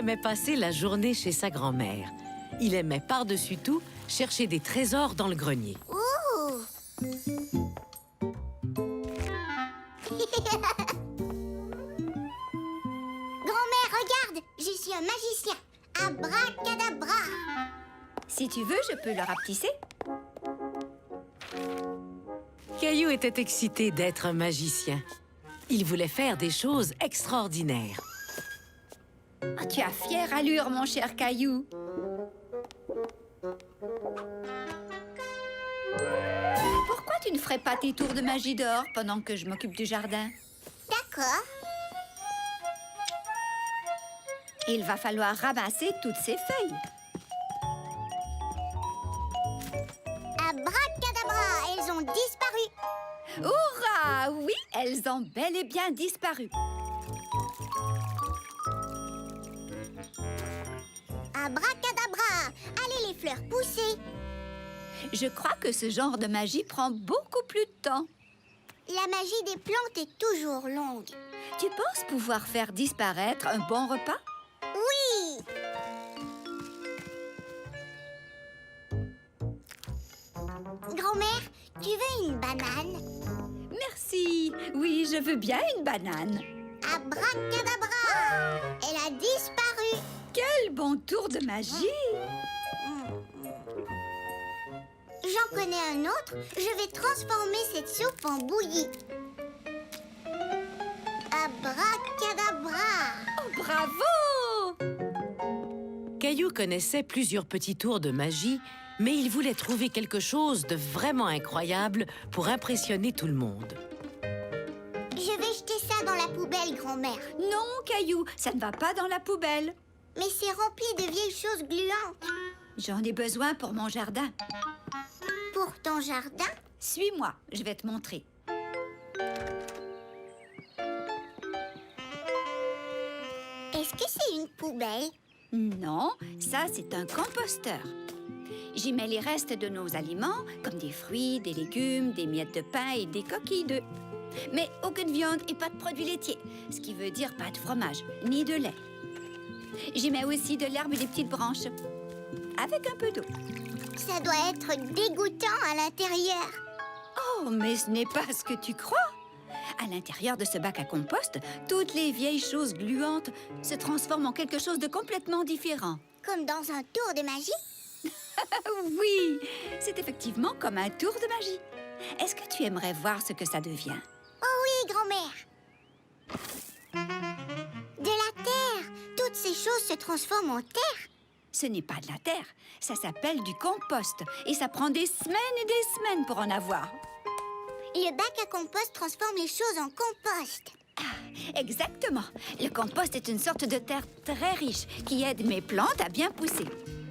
aimait passer la journée chez sa grand-mère. Il aimait par-dessus tout chercher des trésors dans le grenier. Ouh! Grand-mère, regarde! Je suis un magicien. Abracadabra! Si tu veux, je peux le rapetisser. Caillou était excité d'être un magicien. Il voulait faire des choses extraordinaires. Ah, tu as fière allure, mon cher Caillou. Pourquoi tu ne ferais pas tes tours de magie dehors pendant que je m'occupe du jardin? D'accord. Il va falloir ramasser toutes ces feuilles. Abracadabra! Elles ont disparu. Hurrah! Oui, elles ont bel et bien disparu. Abracadabra! Allez les fleurs pousser. Je crois que ce genre de magie prend beaucoup plus de temps. La magie des plantes est toujours longue. Tu penses pouvoir faire disparaître un bon repas? Oui! Grand-mère, tu veux une banane? Merci. Oui, je veux bien une banane. Abracadabra! Elle a disparu. Quel bon tour de magie! J'en connais un autre. Je vais transformer cette soupe en bouillie. Abracadabra! Oh, bravo! Caillou connaissait plusieurs petits tours de magie, mais il voulait trouver quelque chose de vraiment incroyable pour impressionner tout le monde. Je vais jeter ça dans la poubelle, grand-mère. Non, Caillou, ça ne va pas dans la poubelle. Mais c'est rempli de vieilles choses gluantes. J'en ai besoin pour mon jardin. Pour ton jardin? Suis-moi, je vais te montrer. Est-ce que c'est une poubelle? Non, ça, c'est un composteur. J'y mets les restes de nos aliments, comme des fruits, des légumes, des miettes de pain et des coquilles d'œufs. Mais aucune viande et pas de produits laitiers, ce qui veut dire pas de fromage, ni de lait. J'y mets aussi de l'herbe et des petites branches, avec un peu d'eau. Ça doit être dégoûtant à l'intérieur. Oh, mais ce n'est pas ce que tu crois. À l'intérieur de ce bac à compost, toutes les vieilles choses gluantes se transforment en quelque chose de complètement différent. Comme dans un tour de magie? Oui, c'est effectivement comme un tour de magie. Est-ce que tu aimerais voir ce que ça devient? Oh oui, grand-mère. De la terre. Toutes ces choses se transforment en terre. Ce n'est pas de la terre, ça s'appelle du compost. Et ça prend des semaines et des semaines pour en avoir. Le bac à compost transforme les choses en compost. Exactement. Le compost est une sorte de terre très riche qui aide mes plantes à bien pousser.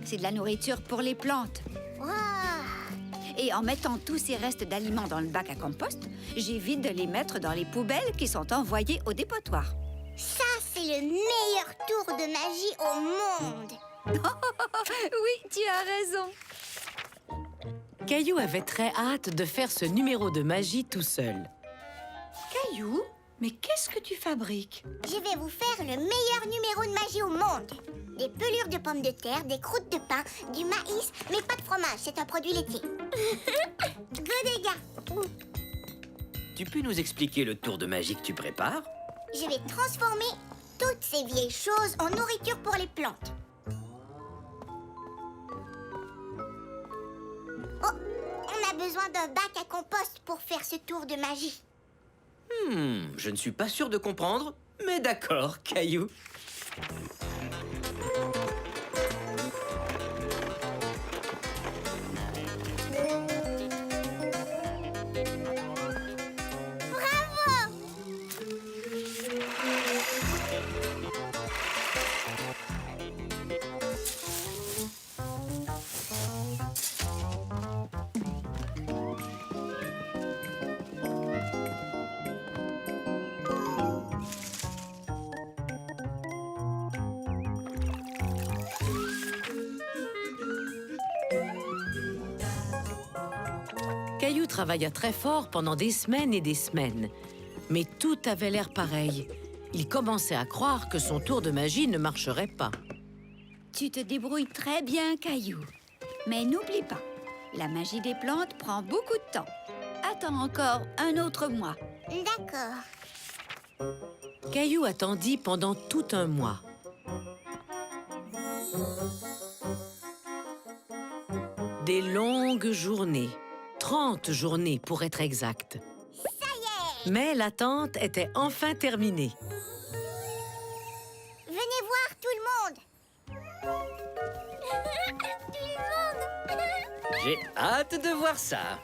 C'est de la nourriture pour les plantes. Wow. Et en mettant tous ces restes d'aliments dans le bac à compost, j'évite de les mettre dans les poubelles qui sont envoyées au dépotoir. Ça, c'est le meilleur tour de magie au monde. Oui, tu as raison. Caillou avait très hâte de faire ce numéro de magie tout seul. Caillou, mais qu'est-ce que tu fabriques? Je vais vous faire le meilleur numéro de magie au monde. Des pelures de pommes de terre, des croûtes de pain, du maïs, mais pas de fromage, c'est un produit laitier. Godéga. Tu peux nous expliquer le tour de magie que tu prépares? Je vais transformer toutes ces vieilles choses en nourriture pour les plantes. Oh, on a besoin d'un bac à compost pour faire ce tour de magie. Je ne suis pas sûr de comprendre, mais d'accord, Caillou. Caillou travailla très fort pendant des semaines et des semaines. Mais tout avait l'air pareil. Il commençait à croire que son tour de magie ne marcherait pas. Tu te débrouilles très bien, Caillou. Mais n'oublie pas, la magie des plantes prend beaucoup de temps. Attends encore un autre mois. D'accord. Caillou attendit pendant tout un mois. Des longues journées. 30 journées pour être exact. Ça y est! Mais l'attente était enfin terminée. Venez voir tout le monde! Tout le monde! J'ai hâte de voir ça.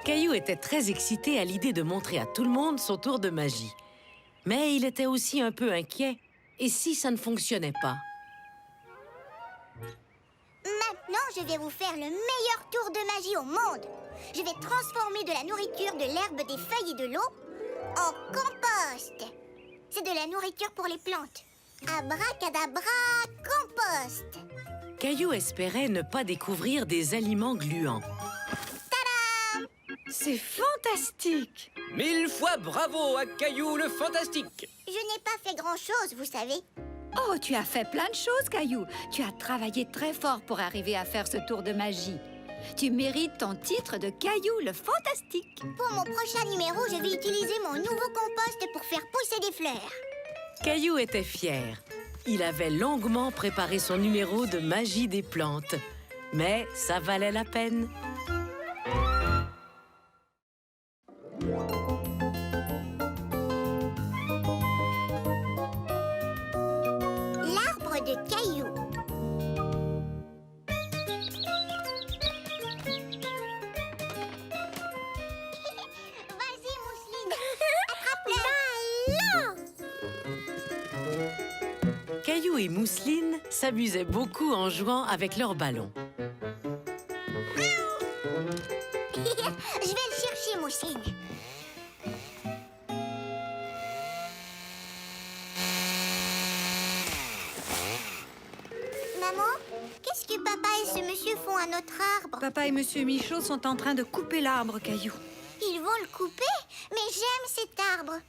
Caillou était très excité à l'idée de montrer à tout le monde son tour de magie. Mais il était aussi un peu inquiet. Et si ça ne fonctionnait pas? Maintenant, je vais vous faire le meilleur tour de magie au monde. Je vais transformer de la nourriture, de l'herbe, des feuilles et de l'eau en compost. C'est de la nourriture pour les plantes. Abracadabra, compost. Caillou espérait ne pas découvrir des aliments gluants. C'est fantastique! 1000 fois bravo à Caillou le fantastique. Je n'ai pas fait grand-chose, vous savez. Oh, tu as fait plein de choses, Caillou. Tu as travaillé très fort pour arriver à faire ce tour de magie. Tu mérites ton titre de Caillou le fantastique. Pour mon prochain numéro, je vais utiliser mon nouveau compost pour faire pousser des fleurs. Caillou était fier. Il avait longuement préparé son numéro de magie des plantes. Mais ça valait la peine. L'arbre de Caillou. Vas-y, Mousseline. Attrape-le. Caillou et Mousseline s'amusaient beaucoup en jouant avec leurs ballons. Je vais le chercher, Mousseline. Maman, qu'est-ce que papa et ce monsieur font à notre arbre? Papa et Monsieur Michaud sont en train de couper l'arbre, Caillou. Ils vont le couper? Mais j'aime cet arbre.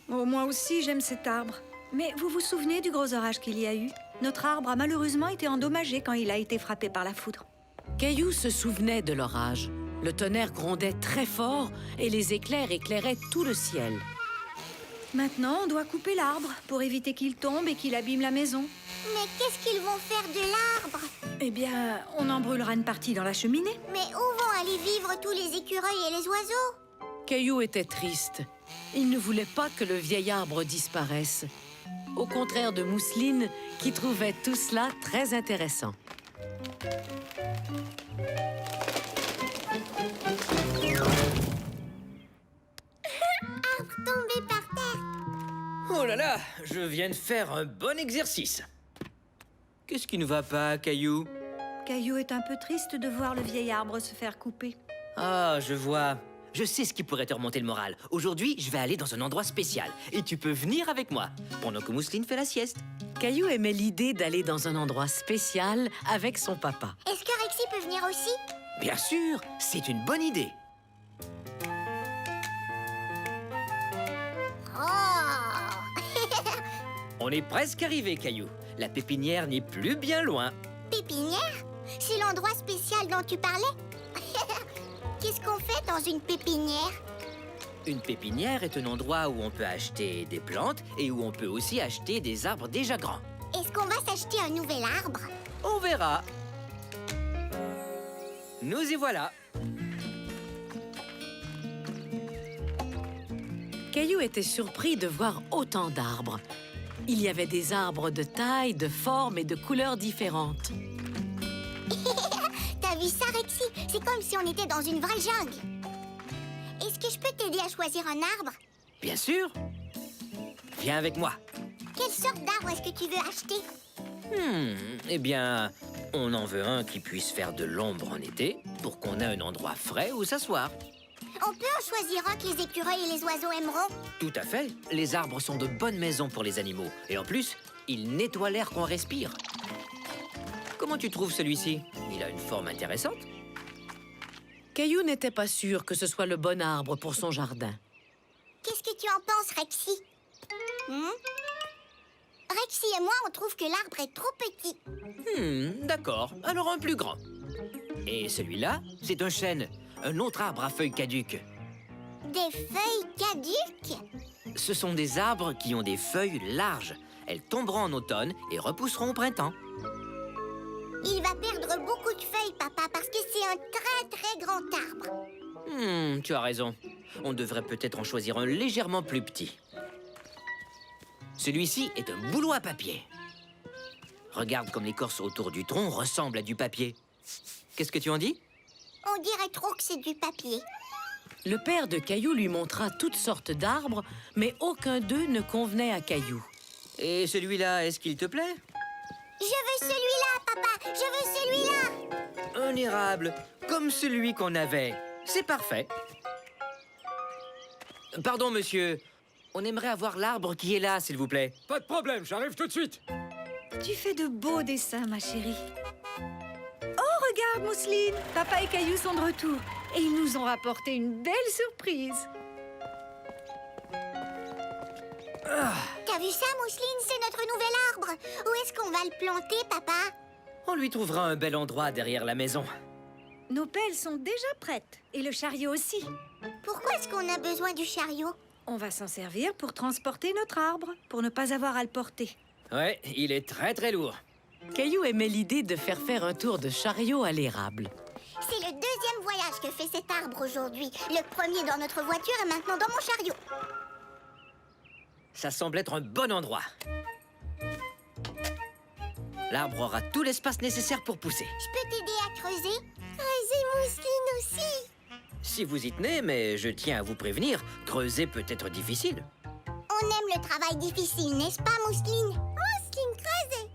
Oh, moi aussi, j'aime cet arbre. Mais vous vous souvenez du gros orage qu'il y a eu? Notre arbre a malheureusement été endommagé quand il a été frappé par la foudre. Caillou se souvenait de l'orage. Le tonnerre grondait très fort et les éclairs éclairaient tout le ciel. Maintenant, on doit couper l'arbre pour éviter qu'il tombe et qu'il abîme la maison. Mais qu'est-ce qu'ils vont faire de l'arbre? Eh bien, on en brûlera une partie dans la cheminée. Mais où vont aller vivre tous les écureuils et les oiseaux? Caillou était triste. Il ne voulait pas que le vieil arbre disparaisse. Au contraire de Mousseline, qui trouvait tout cela très intéressant. Arbre tombé par terre. Oh là là, je viens de faire un bon exercice. Qu'est-ce qui ne va pas, Caillou? Caillou est un peu triste de voir le vieil arbre se faire couper. Ah, je vois. Je sais ce qui pourrait te remonter le moral. Aujourd'hui, je vais aller dans un endroit spécial. Et tu peux venir avec moi, pendant que Mousseline fait la sieste. Caillou aimait l'idée d'aller dans un endroit spécial avec son papa. Est-ce que Rexy peut venir aussi? Bien sûr, c'est une bonne idée. Oh! On est presque arrivé, Caillou. La pépinière n'est plus bien loin. Pépinière? C'est l'endroit spécial dont tu parlais? Qu'est-ce qu'on fait dans une pépinière? Une pépinière est un endroit où on peut acheter des plantes et où on peut aussi acheter des arbres déjà grands. Est-ce qu'on va s'acheter un nouvel arbre? On verra. Nous y voilà. Caillou était surpris de voir autant d'arbres. Il y avait des arbres de taille, de forme et de couleurs différentes. T'as vu ça, Rexy? C'est comme si on était dans une vraie jungle. Est-ce que je peux t'aider à choisir un arbre? Bien sûr. Viens avec moi. Quelle sorte d'arbre est-ce que tu veux acheter? Eh bien, on en veut un qui puisse faire de l'ombre en été pour qu'on ait un endroit frais où s'asseoir. On peut en choisir un que les écureuils et les oiseaux aimeront. Tout à fait. Les arbres sont de bonnes maisons pour les animaux. Et en plus, ils nettoient l'air qu'on respire. Comment tu trouves celui-ci? Il a une forme intéressante. Caillou n'était pas sûr que ce soit le bon arbre pour son jardin. Qu'est-ce que tu en penses, Rexy? Rexy et moi, on trouve que l'arbre est trop petit. D'accord. Alors un plus grand. Et celui-là, c'est un chêne. Un autre arbre à feuilles caduques. Des feuilles caduques? Ce sont des arbres qui ont des feuilles larges. Elles tomberont en automne et repousseront au printemps. Il va perdre beaucoup de feuilles, papa, parce que c'est un très très grand arbre. Tu as raison. On devrait peut-être en choisir un légèrement plus petit. Celui-ci est un boulot à papier. Regarde comme l'écorce autour du tronc ressemble à du papier. Qu'est-ce que tu en dis? On dirait trop que c'est du papier. Le père de Caillou lui montra toutes sortes d'arbres, mais aucun d'eux ne convenait à Caillou. Et celui-là, est-ce qu'il te plaît? Je veux celui-là, papa. Je veux celui-là. Un érable, comme celui qu'on avait. C'est parfait. Pardon, monsieur. On aimerait avoir l'arbre qui est là, s'il vous plaît. Pas de problème, j'arrive tout de suite. Tu fais de beaux dessins, ma chérie. Oh, regarde, Mousseline. Papa et Caillou sont de retour. Et ils nous ont rapporté une belle surprise. T'as vu ça, Mousseline? C'est notre nouvel arbre. Où est-ce qu'on va le planter, papa? On lui trouvera un bel endroit derrière la maison. Nos pelles sont déjà prêtes. Et le chariot aussi. Pourquoi est-ce qu'on a besoin du chariot? On va s'en servir pour transporter notre arbre, pour ne pas avoir à le porter. Ouais, il est très très lourd. Caillou aimait l'idée de faire un tour de chariot à l'érable. C'est le deuxième voyage que fait cet arbre aujourd'hui. Le premier dans notre voiture et maintenant dans mon chariot. Ça semble être un bon endroit. L'arbre aura tout l'espace nécessaire pour pousser. Je peux t'aider à creuser? Creuser Mousseline aussi. Si vous y tenez, mais je tiens à vous prévenir, creuser peut être difficile. On aime le travail difficile, n'est-ce pas, Mousseline? Mousseline, creusez.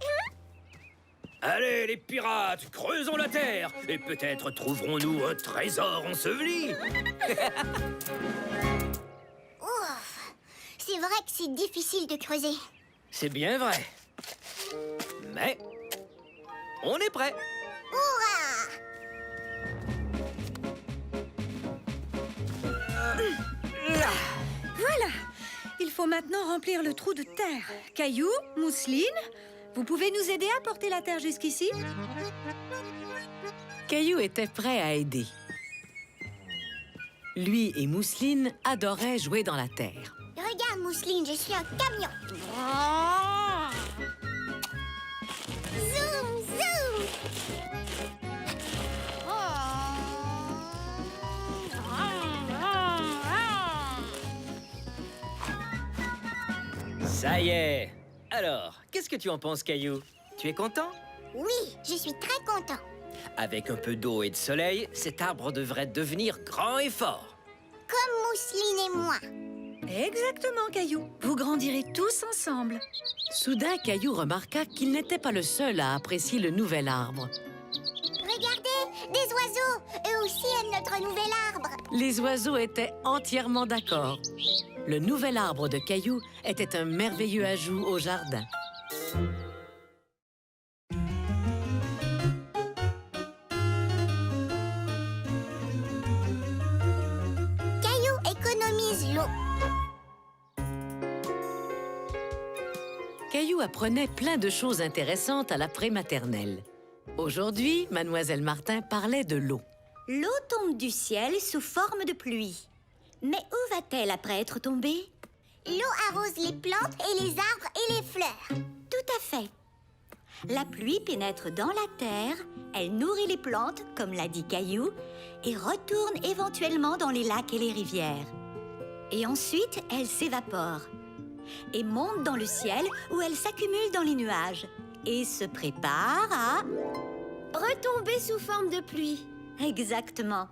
Allez, les pirates, creusons la terre. Et peut-être trouverons-nous un trésor enseveli. Ouf. C'est vrai que c'est difficile de creuser. C'est bien vrai. Mais on est prêt. Hurrah! Voilà. Il faut maintenant remplir le trou de terre. Caillou, Mousseline, vous pouvez nous aider à porter la terre jusqu'ici? Caillou était prêt à aider. Lui et Mousseline adoraient jouer dans la terre. Regarde, Mousseline, je suis un camion. Zoom, zoom. Ça y est. Alors, qu'est-ce que tu en penses, Caillou? Tu es content? Oui, je suis très content. Avec un peu d'eau et de soleil, cet arbre devrait devenir grand et fort. Comme Mousseline et moi. Exactement, Caillou. Vous grandirez tous ensemble. Soudain, Caillou remarqua qu'il n'était pas le seul à apprécier le nouvel arbre. Regardez, des oiseaux. Eux aussi aiment notre nouvel arbre. Les oiseaux étaient entièrement d'accord. Le nouvel arbre de Caillou était un merveilleux ajout au jardin. Caillou économise l'eau. Caillou apprenait plein de choses intéressantes à la prématernelle. Aujourd'hui, Mademoiselle Martin parlait de l'eau. L'eau tombe du ciel sous forme de pluie. Mais où va-t-elle après être tombée? L'eau arrose les plantes et les arbres et les fleurs. Tout à fait. La pluie pénètre dans la terre, elle nourrit les plantes, comme l'a dit Caillou, et retourne éventuellement dans les lacs et les rivières. Et ensuite, elle s'évapore et monte dans le ciel où elle s'accumule dans les nuages et se prépare à... retomber sous forme de pluie. Exactement.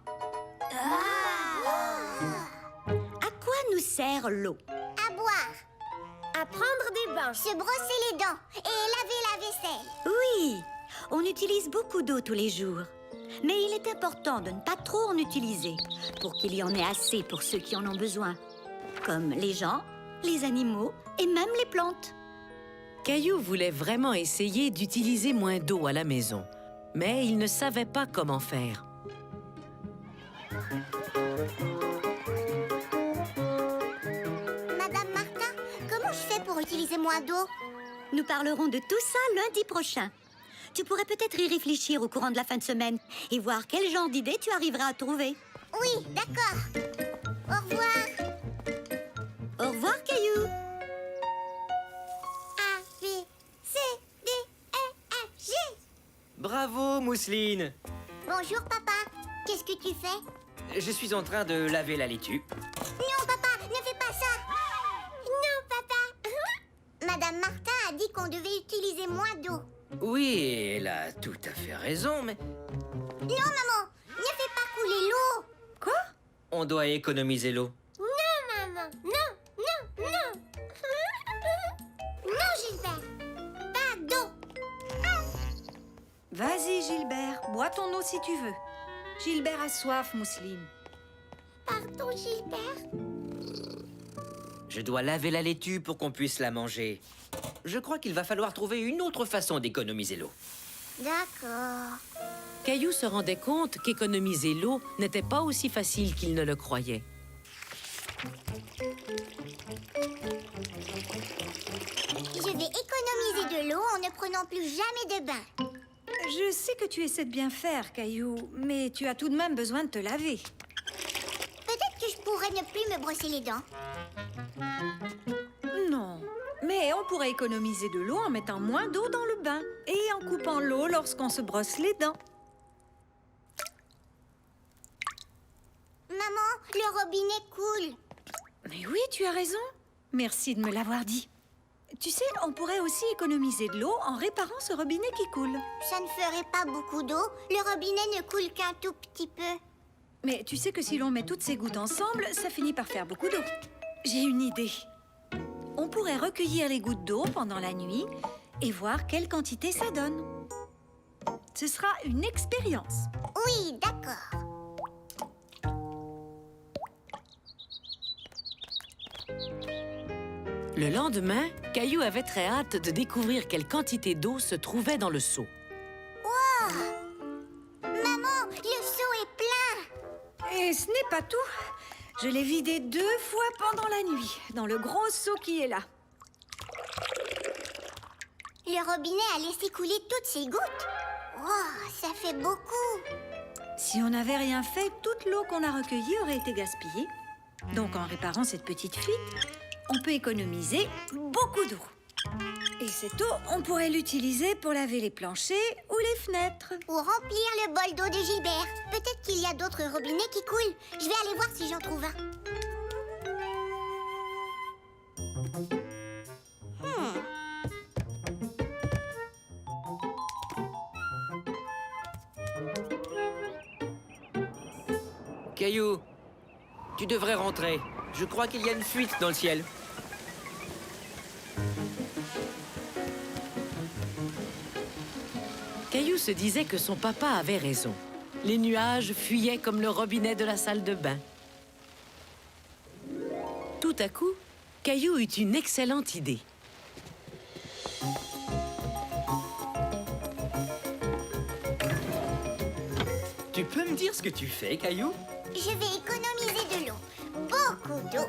À quoi nous sert l'eau? À boire, À prendre des bains. se brosser les dents et laver la vaisselle. Oui, on utilise beaucoup d'eau tous les jours. Mais il est important de ne pas trop en utiliser pour qu'il y en ait assez pour ceux qui en ont besoin. Comme les gens, les animaux et même les plantes. Caillou voulait vraiment essayer d'utiliser moins d'eau à la maison, mais il ne savait pas comment faire. Madame Martin, comment pour utiliser moins d'eau? Nous parlerons de tout ça lundi prochain. Tu pourrais peut-être y réfléchir au courant de la fin de semaine et voir quel genre d'idée tu arriveras à trouver. Oui, d'accord. Au revoir. Au revoir, Caillou. A, B, C, D, E, F, G. Bravo, Mousseline. Bonjour, papa. Qu'est-ce que tu fais? Je suis en train de laver la laitue. Non, papa, ne fais pas ça. Non, papa. Madame Martin a dit qu'on devait utiliser moins d'eau. Oui, elle a tout à fait raison, mais Non, maman, ne fais pas couler l'eau. Quoi? on doit économiser l'eau. Non, maman, non, non, non. Non, Gilbert, pas d'eau. Vas-y, Gilbert, bois ton eau si tu veux. Gilbert a soif, Mousseline. Pardon, Gilbert. Je dois laver la laitue pour qu'on puisse la manger. Je crois qu'il va falloir trouver une autre façon d'économiser l'eau. D'accord. Caillou se rendait compte qu'économiser l'eau n'était pas aussi facile qu'il ne le croyait. Je vais économiser de l'eau en ne prenant plus jamais de bain. Je sais que tu essaies de bien faire, Caillou, mais tu as tout de même besoin de te laver. Peut-être que je pourrais ne plus me brosser les dents. Non, mais on pourrait économiser de l'eau en mettant moins d'eau dans le bain et en coupant l'eau lorsqu'on se brosse les dents. Maman, le robinet coule. Mais oui, tu as raison. Merci de me l'avoir dit. Tu sais, on pourrait aussi économiser de l'eau en réparant ce robinet qui coule. Ça ne ferait pas beaucoup d'eau. Le robinet ne coule qu'un tout petit peu. Mais tu sais que si l'on met toutes ces gouttes ensemble, ça finit par faire beaucoup d'eau. J'ai une idée. On pourrait recueillir les gouttes d'eau pendant la nuit et voir quelle quantité ça donne. Ce sera une expérience. Oui, d'accord. Le lendemain, Caillou avait très hâte de découvrir quelle quantité d'eau se trouvait dans le seau. Maman, le seau est plein. Et ce n'est pas tout. Je l'ai vidé 2 fois pendant la nuit, dans le gros seau qui est là. Le robinet a laissé couler toutes ces gouttes. Oh, ça fait beaucoup. Si on n'avait rien fait, toute l'eau qu'on a recueillie aurait été gaspillée. Donc en réparant cette petite fuite, on peut économiser beaucoup d'eau. Et cette eau, on pourrait l'utiliser pour laver les planchers ou les fenêtres. Ou remplir le bol d'eau de Gilbert. Peut-être qu'il y a d'autres robinets qui coulent. Je vais aller voir si j'en trouve un. Caillou, tu devrais rentrer. Je crois qu'il y a une fuite dans le ciel. Caillou se disait que son papa avait raison. Les nuages fuyaient comme le robinet de la salle de bain. Tout à coup, Caillou eut une excellente idée. Tu peux me dire ce que tu fais, Caillou? Je vais économiser de l'eau. Beaucoup d'eau.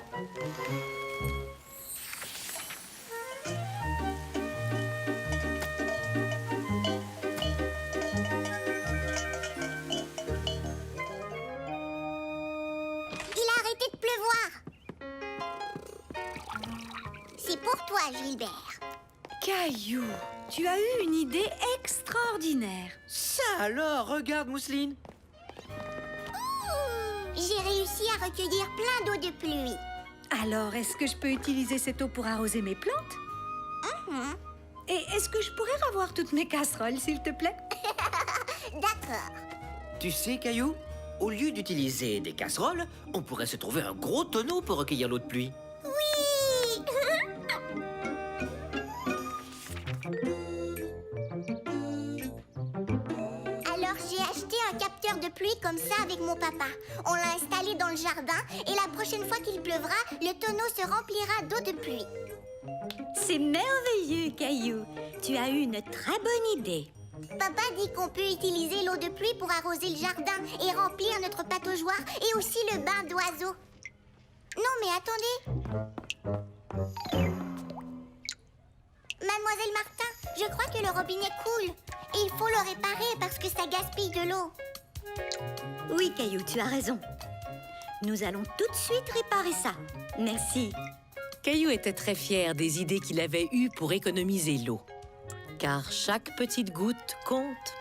Il a arrêté de pleuvoir. C'est pour toi, Gilbert. Caillou, tu as eu une idée extraordinaire. Ça alors, regarde, Mousseline. J'ai réussi à recueillir plein d'eau de pluie. Alors, est-ce que je peux utiliser cette eau pour arroser mes plantes? Et est-ce que je pourrais avoir toutes mes casseroles, s'il te plaît? D'accord. Tu sais, Caillou, au lieu d'utiliser des casseroles, on pourrait se trouver un gros tonneau pour recueillir l'eau de pluie. Oui. Alors j'ai acheté un capteur de pluie comme ça avec mon papa. On l'a installé dans le jardin et la prochaine fois qu'il pleuvra, le tonneau se remplira d'eau de pluie. C'est merveilleux, Caillou. Tu as eu une très bonne idée. Papa dit qu'on peut utiliser l'eau de pluie pour arroser le jardin et remplir notre pataugeoire et aussi le bain d'oiseaux. Non mais attendez. robinet coule. Et il faut le réparer parce que ça gaspille de l'eau. Oui, Caillou, tu as raison. Nous allons tout de suite réparer ça. Merci. Caillou était très fier des idées qu'il avait eues pour économiser l'eau. Car chaque petite goutte compte.